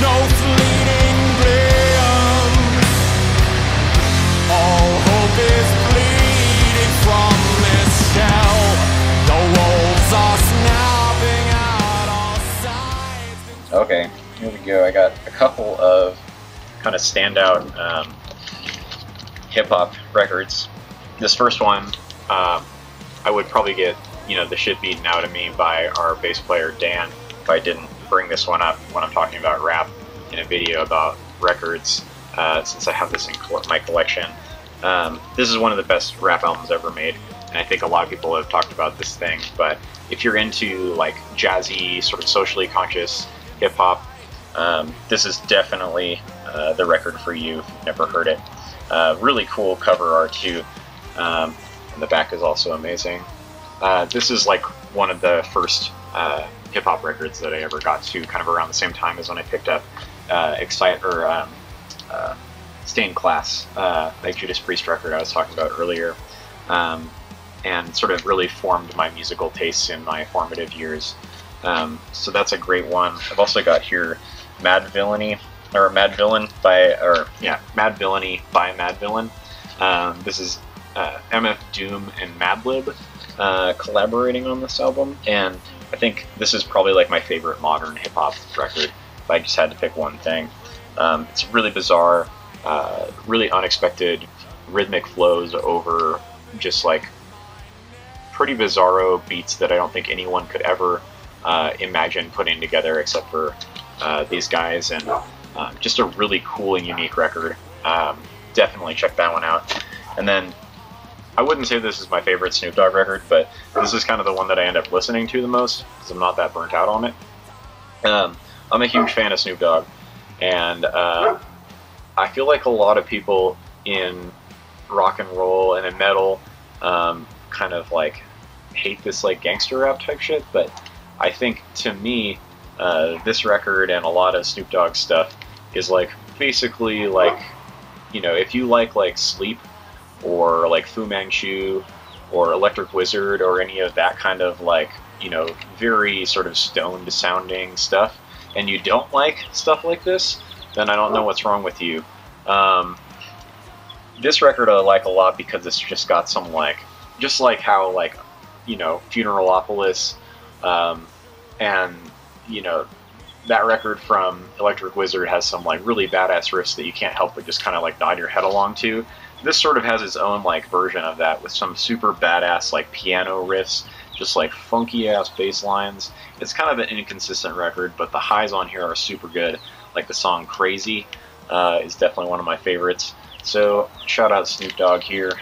no fleeting glimpse. All hope is bleeding from this shell. The wolves are snapping out all sides. Okay, here we go. I got a couple of kind of standout hip-hop records. This first one, I would probably get, you know, the shit beaten out of me by our bass player Dan if I didn't bring this one up when I'm talking about rap in a video about records, since I have this in my collection. This is one of the best rap albums ever made, and I think a lot of people have talked about this thing, but if you're into like jazzy, sort of socially conscious hip-hop, this is definitely the record for you if you've never heard it. Really cool cover art too, and the back is also amazing. This is like one of the first hip-hop records that I ever got to, kind of around the same time as when I picked up Stained Class, like Judas Priest record I was talking about earlier, and sort of really formed my musical tastes in my formative years. So that's a great one. I've also got here Mad Villainy by Mad Villain. This is MF Doom and Madlib collaborating on this album, and I think this is probably like my favorite modern hip-hop record if I just had to pick one thing. It's really bizarre, really unexpected rhythmic flows over just like pretty bizarro beats that I don't think anyone could ever imagine putting together except for these guys, and just a really cool and unique record. Definitely check that one out. And then I wouldn't say this is my favorite Snoop Dogg record, but this is kind of the one that I end up listening to the most because I'm not that burnt out on it. I'm a huge fan of Snoop Dogg, and I feel like a lot of people in rock and roll and in metal kind of like hate this like gangster rap type shit, but I think to me this record and a lot of Snoop Dogg stuff is like basically like, you know, if you like Sleep or like Fu Manchu or Electric Wizard or any of that kind of like, you know, very sort of stoned sounding stuff, and you don't like stuff like this, then I don't know what's wrong with you. This record I like a lot because it's just got some like, just like how like, you know, Funeralopolis, and you know, that record from Electric Wizard has some like really badass riffs that you can't help but just kind of like nod your head along to. This sort of has its own like version of that with some super badass like piano riffs, just like funky ass bass lines. It's kind of an inconsistent record, but the highs on here are super good. Like the song Crazy is definitely one of my favorites. So shout out Snoop Dogg here.